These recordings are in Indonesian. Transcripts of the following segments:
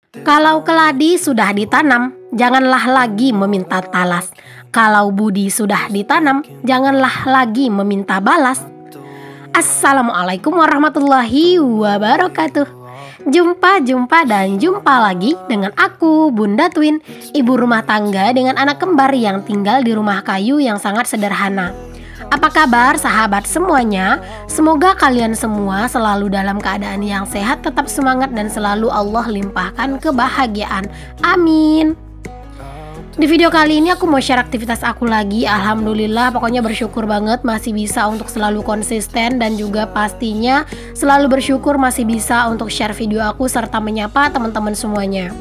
Kalau keladi sudah ditanam, janganlah lagi meminta talas. Kalau budi sudah ditanam, janganlah lagi meminta balas. Assalamualaikum warahmatullahi wabarakatuh. Jumpa dan jumpa lagi dengan aku, Bunda Twin, ibu rumah tangga dengan anak kembar yang tinggal di rumah kayu yang sangat sederhana. Apa kabar sahabat semuanya? Semoga kalian semua selalu dalam keadaan yang sehat, tetap semangat dan selalu Allah limpahkan kebahagiaan. Amin. Di video kali ini aku mau share aktivitas aku lagi. Alhamdulillah, pokoknya bersyukur banget masih bisa untuk selalu konsisten, dan juga pastinya selalu bersyukur masih bisa untuk share video aku serta menyapa teman-teman semuanya.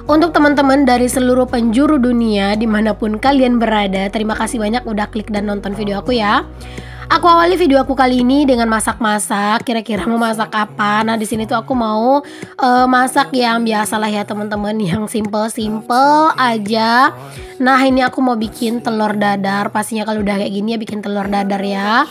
Untuk teman-teman dari seluruh penjuru dunia dimanapun kalian berada, terima kasih banyak udah klik dan nonton video aku ya. Aku awali video aku kali ini dengan masak-masak. Kira-kira mau masak apa? Nah, di sini tuh aku mau masak yang biasalah ya teman-teman, yang simple-simple aja. Nah, ini aku mau bikin telur dadar. Pastinya kalau udah kayak gini ya bikin telur dadar ya.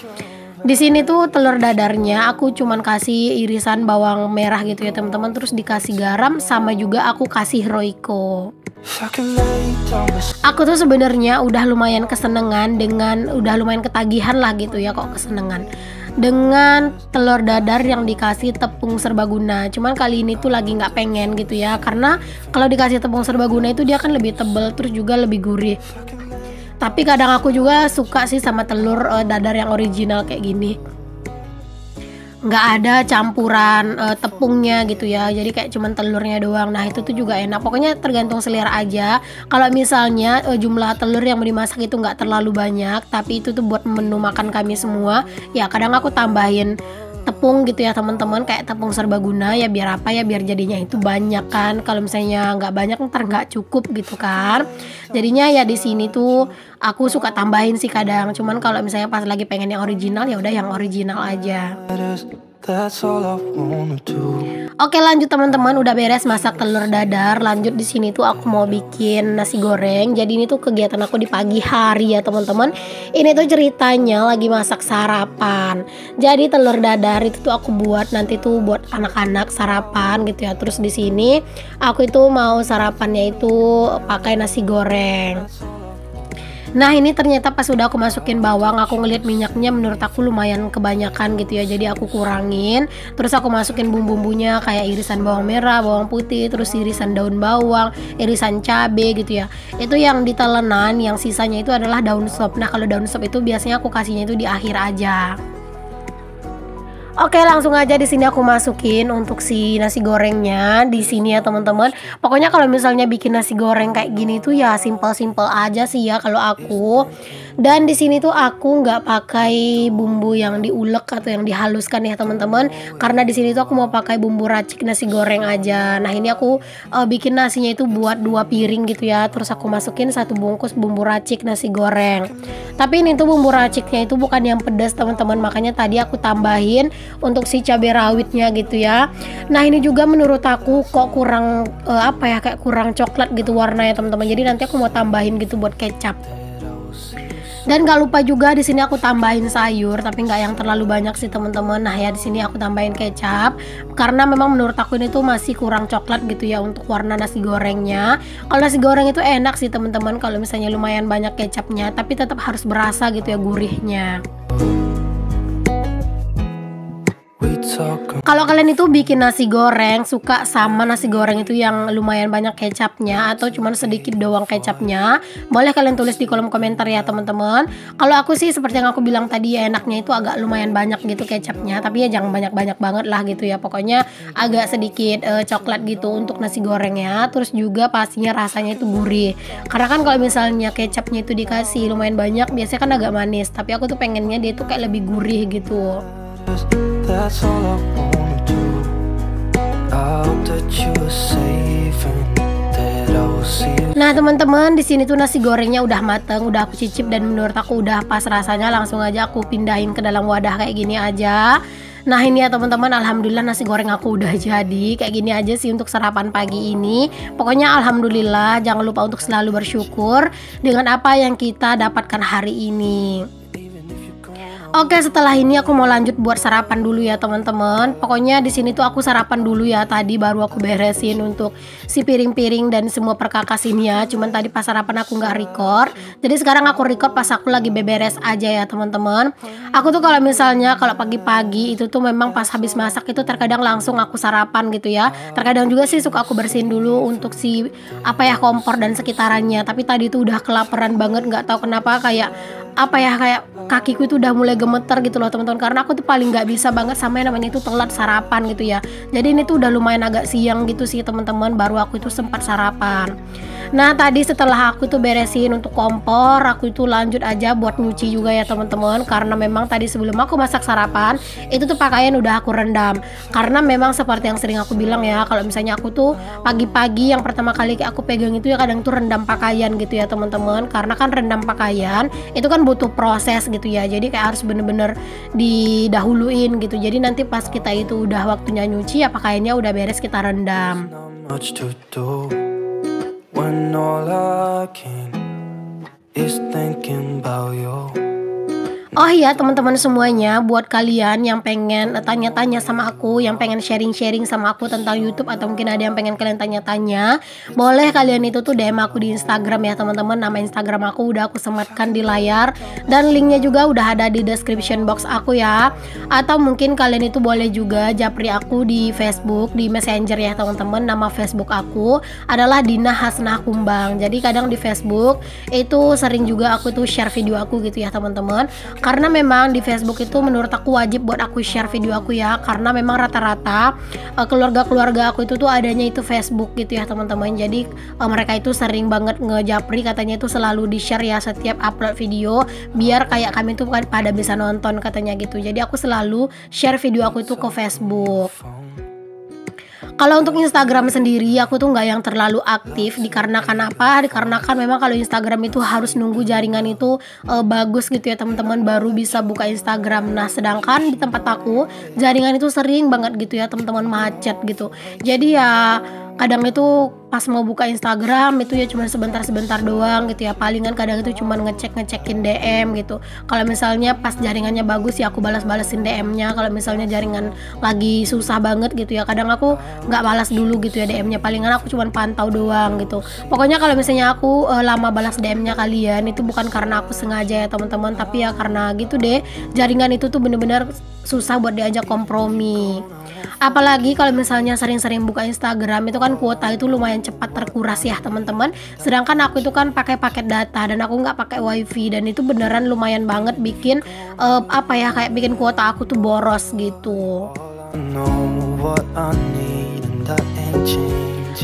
Di sini tuh telur dadarnya aku cuman kasih irisan bawang merah gitu ya teman-teman, terus dikasih garam sama juga aku kasih roiko. Aku tuh sebenarnya udah lumayan ketagihan lah gitu ya, kok kesenengan dengan telur dadar yang dikasih tepung serbaguna. Cuman kali ini tuh lagi nggak pengen gitu ya, karena kalau dikasih tepung serbaguna itu dia kan lebih tebal terus juga lebih gurih. Tapi kadang aku juga suka sih sama telur dadar yang original kayak gini, nggak ada campuran tepungnya gitu ya, jadi kayak cuman telurnya doang. Nah, itu tuh juga enak. Pokoknya tergantung selera aja. Kalau misalnya jumlah telur yang mau dimasak itu nggak terlalu banyak, tapi itu tuh buat menu makan kami semua, ya kadang aku tambahin tepung gitu ya teman-teman, kayak tepung serbaguna ya, biar apa ya, biar jadinya itu banyak kan. Kalau misalnya nggak banyak ntar nggak cukup gitu kan. Jadinya ya di sini tuh aku suka tambahin sih kadang. Cuman kalau misalnya pas lagi pengen yang original ya udah yang original aja. Oke, lanjut teman-teman, udah beres masak telur dadar. Lanjut di sini tuh aku mau bikin nasi goreng. Jadi ini tuh kegiatan aku di pagi hari ya teman-teman. Ini tuh ceritanya lagi masak sarapan. Jadi telur dadar itu tuh aku buat nanti tuh buat anak-anak sarapan gitu ya. Terus di sini aku itu mau sarapannya itu pakai nasi goreng. Nah, ini ternyata pas udah aku masukin bawang, aku ngeliat minyaknya menurut aku lumayan kebanyakan gitu ya, jadi aku kurangin. Terus aku masukin bumbu-bumbunya kayak irisan bawang merah, bawang putih, terus irisan daun bawang, irisan cabe gitu ya. Itu yang ditelenan, yang sisanya itu adalah daun sop. Nah, kalau daun sop itu biasanya aku kasihnya itu di akhir aja. Oke, langsung aja di sini aku masukin untuk si nasi gorengnya di sini ya teman-teman. Pokoknya kalau misalnya bikin nasi goreng kayak gini tuh ya simple-simple aja sih ya kalau aku. Dan di sini tuh aku nggak pakai bumbu yang diulek atau yang dihaluskan ya teman-teman, karena di sini tuh aku mau pakai bumbu racik nasi goreng aja. Nah, ini aku bikin nasinya itu buat 2 piring gitu ya. Terus aku masukin 1 bungkus bumbu racik nasi goreng. Tapi ini tuh bumbu raciknya itu bukan yang pedas teman-teman, makanya tadi aku tambahin untuk si cabai rawitnya gitu ya. Nah, ini juga menurut aku kok kurang kayak kurang coklat gitu warnanya teman-teman. Jadi nanti aku mau tambahin gitu buat kecap. Dan gak lupa juga di sini aku tambahin sayur, tapi nggak yang terlalu banyak sih teman-teman. Nah, ya di sini aku tambahin kecap karena memang menurut aku ini tuh masih kurang coklat gitu ya untuk warna nasi gorengnya. Kalau nasi goreng itu enak sih teman-teman kalau misalnya lumayan banyak kecapnya, tapi tetap harus berasa gitu ya gurihnya. Kalau kalian itu bikin nasi goreng suka sama nasi goreng itu yang lumayan banyak kecapnya atau cuman sedikit doang kecapnya, boleh kalian tulis di kolom komentar ya teman-teman. Kalau aku sih seperti yang aku bilang tadi ya, enaknya itu agak lumayan banyak gitu kecapnya, tapi ya jangan banyak-banyak banget lah gitu ya. Pokoknya agak sedikit coklat gitu untuk nasi gorengnya. Terus juga pastinya rasanya itu gurih, karena kan kalau misalnya kecapnya itu dikasih lumayan banyak biasanya kan agak manis, tapi aku tuh pengennya dia tuh kayak lebih gurih gitu. That's all I wanna do. I hope that you are safe and that I will see you. Nah, teman-teman, di sini tuh nasi gorengnya udah mateng, udah aku cicip dan menurut aku udah pas rasanya. Langsung aja aku pindahin ke dalam wadah kayak gini aja. Nah, ini ya teman-teman, alhamdulillah nasi goreng aku udah jadi. Kayak gini aja sih untuk sarapan pagi ini. Pokoknya alhamdulillah, jangan lupa untuk selalu bersyukur dengan apa yang kita dapatkan hari ini. Oke, setelah ini aku mau lanjut buat sarapan dulu ya teman-teman. Pokoknya di sini tuh aku sarapan dulu ya. Tadi baru aku beresin untuk si piring-piring dan semua perkakas ini ya. Cuman tadi pas sarapan aku nggak record. Jadi sekarang aku record pas aku lagi beberes aja ya teman-teman. Aku tuh kalau misalnya kalau pagi-pagi itu tuh memang pas habis masak itu terkadang langsung aku sarapan gitu ya. Terkadang juga sih suka aku bersihin dulu untuk si apa ya kompor dan sekitarannya. Tapi tadi tuh udah kelaparan banget, nggak tahu kenapa kayak apa ya, kayak kakiku itu udah mulai gemeter gitu loh teman-teman, karena aku tuh paling nggak bisa banget sama yang namanya itu telat sarapan gitu ya. Jadi ini tuh udah lumayan agak siang gitu sih teman-teman, baru aku itu sempat sarapan. Nah tadi setelah aku tuh beresin untuk kompor, aku itu lanjut aja buat nyuci juga ya teman-teman, karena memang tadi sebelum aku masak sarapan itu tuh pakaian udah aku rendam. Karena memang seperti yang sering aku bilang ya, kalau misalnya aku tuh pagi-pagi yang pertama kali aku pegang itu ya kadang tuh rendam pakaian gitu ya teman-teman. Karena kan rendam pakaian itu kan butuh proses gitu ya, jadi kayak harus bener-bener didahuluin gitu. Jadi nanti pas kita itu udah waktunya nyuci ya pakaiannya udah beres kita rendam. When all I can is thinking about you. Oh iya teman-teman semuanya, buat kalian yang pengen tanya-tanya sama aku, yang pengen sharing-sharing sama aku tentang YouTube, atau mungkin ada yang pengen kalian tanya-tanya, boleh kalian itu tuh DM aku di Instagram ya teman-teman. Nama Instagram aku udah aku sematkan di layar, dan linknya juga udah ada di description box aku ya. Atau mungkin kalian itu boleh juga japri aku di Facebook, di Messenger ya teman-teman. Nama Facebook aku adalah Dina Hasnah Kumbang. Jadi kadang di Facebook itu sering juga aku tuh share video aku gitu ya teman-teman. Karena memang di Facebook itu menurut aku wajib buat aku share video aku ya, karena memang rata-rata keluarga-keluarga aku itu tuh adanya itu Facebook gitu ya teman-teman. Jadi mereka itu sering banget ngejapri, katanya itu selalu di share ya setiap upload video, biar kayak kami tuh pada bisa nonton katanya gitu. Jadi aku selalu share video aku itu ke Facebook. Kalau untuk Instagram sendiri aku tuh nggak yang terlalu aktif, dikarenakan apa? Dikarenakan memang kalau Instagram itu harus nunggu jaringan itu bagus gitu ya teman-teman, baru bisa buka Instagram. Nah sedangkan di tempat aku jaringan itu sering banget gitu ya teman-teman, macet gitu. Jadi ya kadang itu pas mau buka Instagram itu ya cuma sebentar-sebentar doang gitu ya, palingan kadang itu cuma ngecekin DM gitu. Kalau misalnya pas jaringannya bagus ya aku balas-balasin DM-nya. Kalau misalnya jaringan lagi susah banget gitu ya, kadang aku nggak balas dulu gitu ya DM-nya, palingan aku cuma pantau doang gitu. Pokoknya kalau misalnya aku lama balas DM-nya kalian itu bukan karena aku sengaja ya teman-teman, tapi ya karena gitu deh, jaringan itu tuh bener-bener susah buat diajak kompromi. Apalagi kalau misalnya sering-sering buka Instagram itu kan kuota itu lumayan cepat terkuras ya teman-teman. Sedangkan aku itu kan pakai paket data dan aku nggak pakai wifi, dan itu beneran lumayan banget bikin apa ya, kayak bikin kuota aku tuh boros gitu.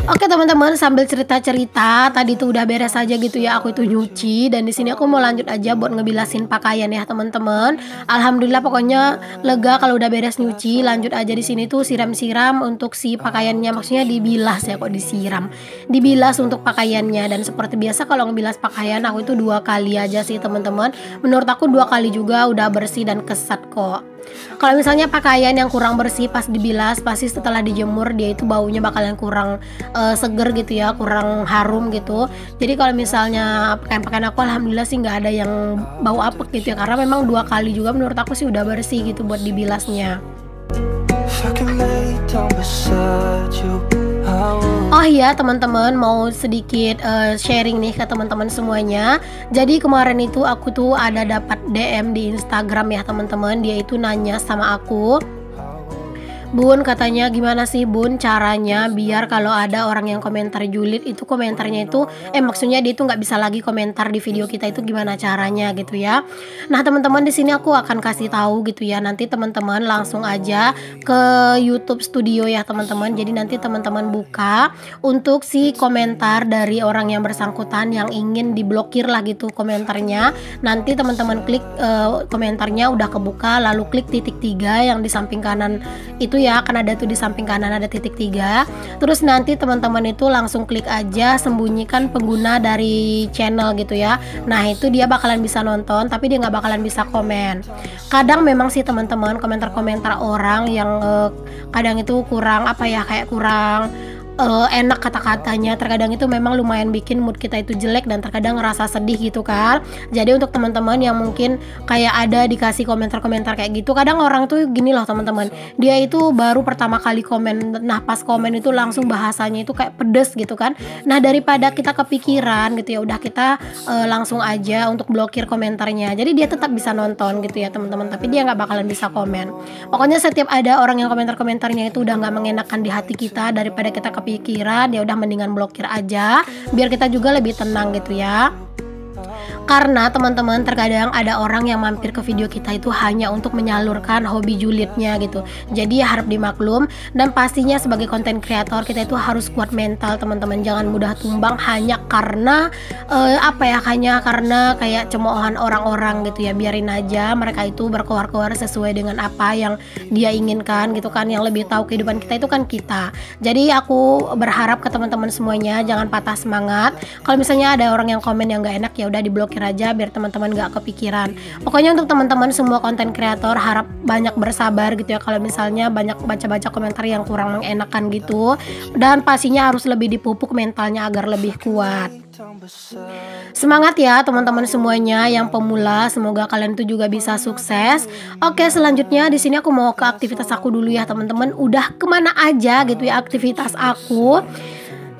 Oke teman-teman, sambil cerita-cerita tadi tuh udah beres aja gitu ya aku itu nyuci, dan di sini aku mau lanjut aja buat ngebilasin pakaian ya teman-teman. Alhamdulillah pokoknya lega kalau udah beres nyuci. Lanjut aja di sini tuh siram-siram untuk si pakaiannya, maksudnya dibilas ya, kok disiram, dibilas untuk pakaiannya. Dan seperti biasa kalau ngebilas pakaian aku itu 2 kali aja sih teman-teman. Menurut aku 2 kali juga udah bersih dan kesat kok. Kalau misalnya pakaian yang kurang bersih pas dibilas, pasti setelah dijemur dia itu baunya bakalan kurang seger gitu ya, kurang harum gitu. Jadi kalau misalnya pakaian-pakaian aku alhamdulillah sih nggak ada yang bau apek gitu ya, karena memang 2 kali juga menurut aku sih udah bersih gitu buat dibilasnya. Oh iya teman-teman, mau sedikit sharing nih ke teman-teman semuanya. Jadi kemarin itu aku tuh ada dapat DM di Instagram ya teman-teman. Dia itu nanya sama aku, Bun, katanya gimana sih Bun caranya biar kalau ada orang yang komentar julid itu komentarnya itu maksudnya dia itu nggak bisa lagi komentar di video kita, itu gimana caranya gitu ya. Nah teman-teman, di sini aku akan kasih tahu gitu ya. Nanti teman-teman langsung aja ke YouTube Studio ya teman-teman. Jadi nanti teman-teman buka untuk si komentar dari orang yang bersangkutan yang ingin diblokir lah gitu komentarnya. Nanti teman-teman klik komentarnya udah kebuka, lalu klik titik 3 yang di samping kanan itu ya, kan ada tuh di samping kanan ada titik 3. Terus nanti teman-teman itu langsung klik aja sembunyikan pengguna dari channel gitu ya. Nah itu dia bakalan bisa nonton, tapi dia nggak bakalan bisa komen. Kadang memang sih teman-teman komentar-komentar orang yang kadang itu kurang apa ya, kayak kurang enak kata-katanya. Terkadang itu memang lumayan bikin mood kita itu jelek dan terkadang ngerasa sedih gitu kan. Jadi untuk teman-teman yang mungkin kayak ada dikasih komentar-komentar kayak gitu, kadang orang tuh gini loh teman-teman, dia itu baru pertama kali komen, nah pas komen itu langsung bahasanya itu kayak pedes gitu kan. Nah daripada kita kepikiran gitu ya, udah kita langsung aja untuk blokir komentarnya. Jadi dia tetap bisa nonton gitu ya teman-teman, tapi dia nggak bakalan bisa komen. Pokoknya setiap ada orang yang komentar-komentarnya itu udah nggak mengenakan di hati kita, daripada kita kepikiran, ya udah mendingan blokir aja biar kita juga lebih tenang gitu ya. Karena teman-teman terkadang ada orang yang mampir ke video kita itu hanya untuk menyalurkan hobi julidnya gitu. Jadi ya harap dimaklum, dan pastinya sebagai konten kreator kita itu harus kuat mental teman-teman. Jangan mudah tumbang hanya karena hanya karena kayak cemoohan orang-orang gitu ya. Biarin aja mereka itu berkoar-koar sesuai dengan apa yang dia inginkan gitu kan. Yang lebih tahu kehidupan kita itu kan kita. Jadi aku berharap ke teman-teman semuanya jangan patah semangat. Kalau misalnya ada orang yang komen yang gak enak, ya udah diblokir aja biar teman-teman gak kepikiran. Pokoknya untuk teman-teman semua konten kreator harap banyak bersabar gitu ya, kalau misalnya banyak baca-baca komentar yang kurang mengenakan gitu, dan pastinya harus lebih dipupuk mentalnya agar lebih kuat. Semangat ya teman-teman semuanya yang pemula, semoga kalian itu juga bisa sukses. Oke, selanjutnya di sini aku mau ke aktivitas aku dulu ya teman-teman. Udah kemana aja gitu ya aktivitas aku.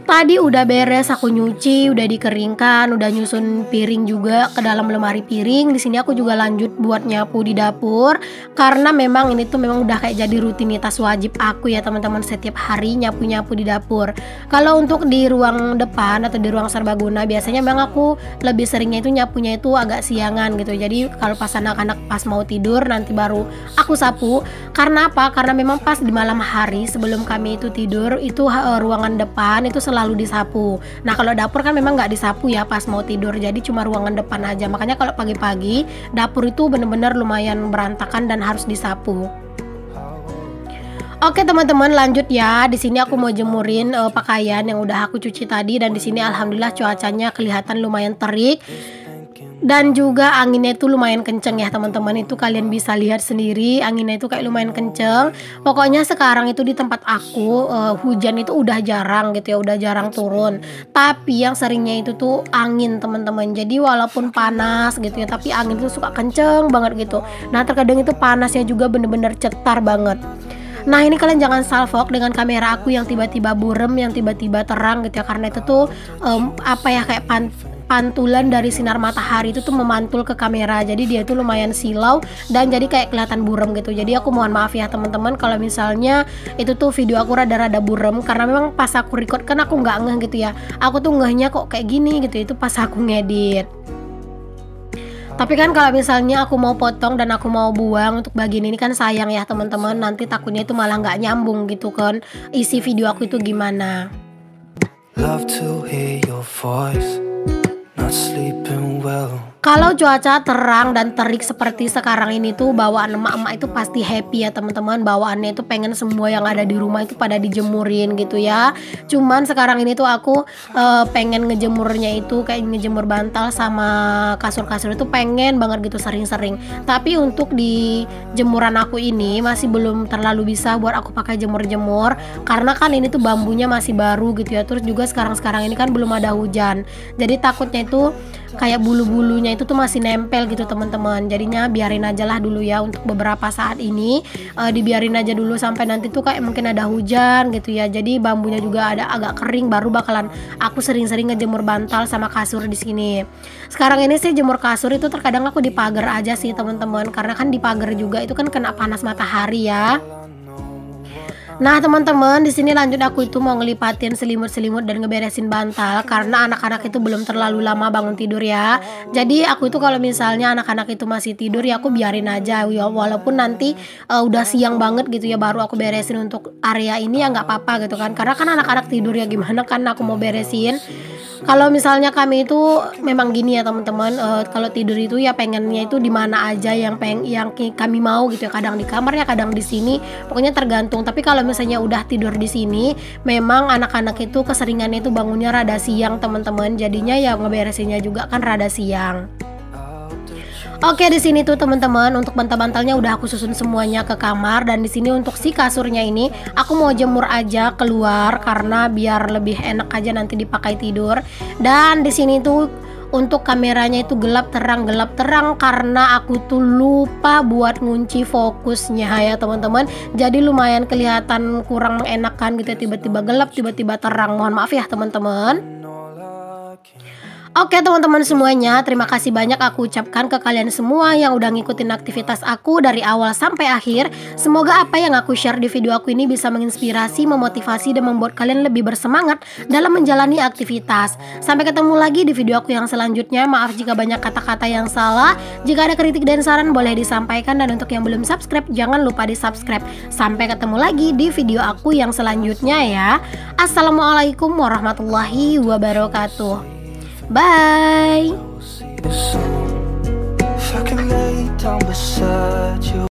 Tadi udah beres, aku nyuci, udah dikeringkan, udah nyusun piring juga ke dalam lemari piring. Di sini aku juga lanjut buat nyapu di dapur, karena memang ini tuh memang udah kayak jadi rutinitas wajib aku ya teman-teman, setiap hari nyapu-nyapu di dapur. Kalau untuk di ruang depan atau di ruang serbaguna, biasanya memang aku lebih seringnya itu nyapunya itu agak siangan gitu. Jadi kalau pas anak-anak pas mau tidur nanti baru aku sapu. Karena apa? Karena memang pas di malam hari sebelum kami itu tidur itu ruangan depan itu selalu disapu. Nah kalau dapur kan memang nggak disapu ya pas mau tidur, jadi cuma ruangan depan aja. Makanya kalau pagi-pagi dapur itu bener-bener lumayan berantakan dan harus disapu. Oke teman-teman, lanjut ya. Di sini aku mau jemurin pakaian yang udah aku cuci tadi, dan di sini alhamdulillah cuacanya kelihatan lumayan terik. Dan juga anginnya itu lumayan kenceng ya teman-teman, itu kalian bisa lihat sendiri, anginnya itu kayak lumayan kenceng. Pokoknya sekarang itu di tempat aku hujan itu udah jarang gitu ya, udah jarang turun. Tapi yang seringnya itu tuh angin teman-teman. Jadi walaupun panas gitu ya, tapi angin itu suka kenceng banget gitu. Nah terkadang itu panasnya juga bener-bener cetar banget. Nah ini kalian jangan salfok dengan kamera aku yang tiba-tiba burem, yang tiba-tiba terang gitu ya, karena itu tuh kayak pantulan dari sinar matahari itu tuh memantul ke kamera, jadi dia tuh lumayan silau dan jadi kayak kelihatan burem gitu. Jadi aku mohon maaf ya teman-teman kalau misalnya itu tuh video aku rada-rada burem, karena memang pas aku record kan aku nggak ngeh gitu ya, aku tuh ngehnya kok kayak gini gitu, itu pas aku ngedit. Tapi kan kalau misalnya aku mau potong dan aku mau buang untuk bagian ini kan sayang ya teman-teman, nanti takutnya itu malah nggak nyambung gitu kan isi video aku itu gimana. Love to hear your voice, not sleeping well. Kalau cuaca terang dan terik seperti sekarang ini tuh bawaan emak-emak itu pasti happy ya teman-teman. Bawaannya itu pengen semua yang ada di rumah itu pada dijemurin gitu ya. Cuman sekarang ini tuh aku pengen ngejemurnya itu kayak ngejemur bantal sama kasur-kasur itu pengen banget gitu sering-sering. Tapi untuk di jemuran aku ini masih belum terlalu bisa buat aku pakai jemur-jemur, karena kan ini tuh bambunya masih baru gitu ya. Terus juga sekarang ini kan belum ada hujan, jadi takutnya itu kayak bulu-bulunya itu tuh masih nempel gitu teman-teman. Jadinya biarin aja lah dulu ya untuk beberapa saat ini, dibiarin aja dulu sampai nanti tuh kayak mungkin ada hujan gitu ya. Jadi bambunya juga ada agak kering, baru bakalan aku sering-sering ngejemur bantal sama kasur di sini. Sekarang ini sih jemur kasur itu terkadang aku di pagar aja sih teman-teman, karena kan di pagar juga itu kan kena panas matahari ya. Nah teman-teman, di sini lanjut aku itu mau ngelipatin selimut-selimut dan ngeberesin bantal, karena anak-anak itu belum terlalu lama bangun tidur ya. Jadi aku itu kalau misalnya anak-anak itu masih tidur ya aku biarin aja ya, walaupun nanti udah siang banget gitu ya baru aku beresin untuk area ini ya nggak apa-apa gitu kan, karena kan anak-anak tidur ya gimana kan aku mau beresin. Kalau misalnya kami itu memang gini ya teman-teman, kalau tidur itu ya pengennya itu di mana aja yang kami mau gitu ya, kadang di kamarnya, kadang di sini, pokoknya tergantung. Tapi kalau misalnya udah tidur di sini, memang anak-anak itu keseringannya itu bangunnya rada siang teman-teman, jadinya ya ngeberesinnya juga kan rada siang. Oke, di sini tuh teman-teman untuk bantal-bantalnya udah aku susun semuanya ke kamar, dan di sini untuk si kasurnya ini aku mau jemur aja keluar karena biar lebih enak aja nanti dipakai tidur. Dan di sini tuh untuk kameranya itu gelap terang karena aku tuh lupa buat ngunci fokusnya ya teman-teman. Jadi lumayan kelihatan kurang mengenakan gitu, tiba-tiba gelap, tiba-tiba terang. Mohon maaf ya teman-teman. Oke teman-teman semuanya, terima kasih banyak aku ucapkan ke kalian semua yang udah ngikutin aktivitas aku dari awal sampai akhir. Semoga apa yang aku share di video aku ini bisa menginspirasi, memotivasi, dan membuat kalian lebih bersemangat dalam menjalani aktivitas. Sampai ketemu lagi di video aku yang selanjutnya. Maaf jika banyak kata-kata yang salah. Jika ada kritik dan saran boleh disampaikan, dan untuk yang belum subscribe jangan lupa di subscribe. Sampai ketemu lagi di video aku yang selanjutnya ya. Assalamualaikum warahmatullahi wabarakatuh. Bye.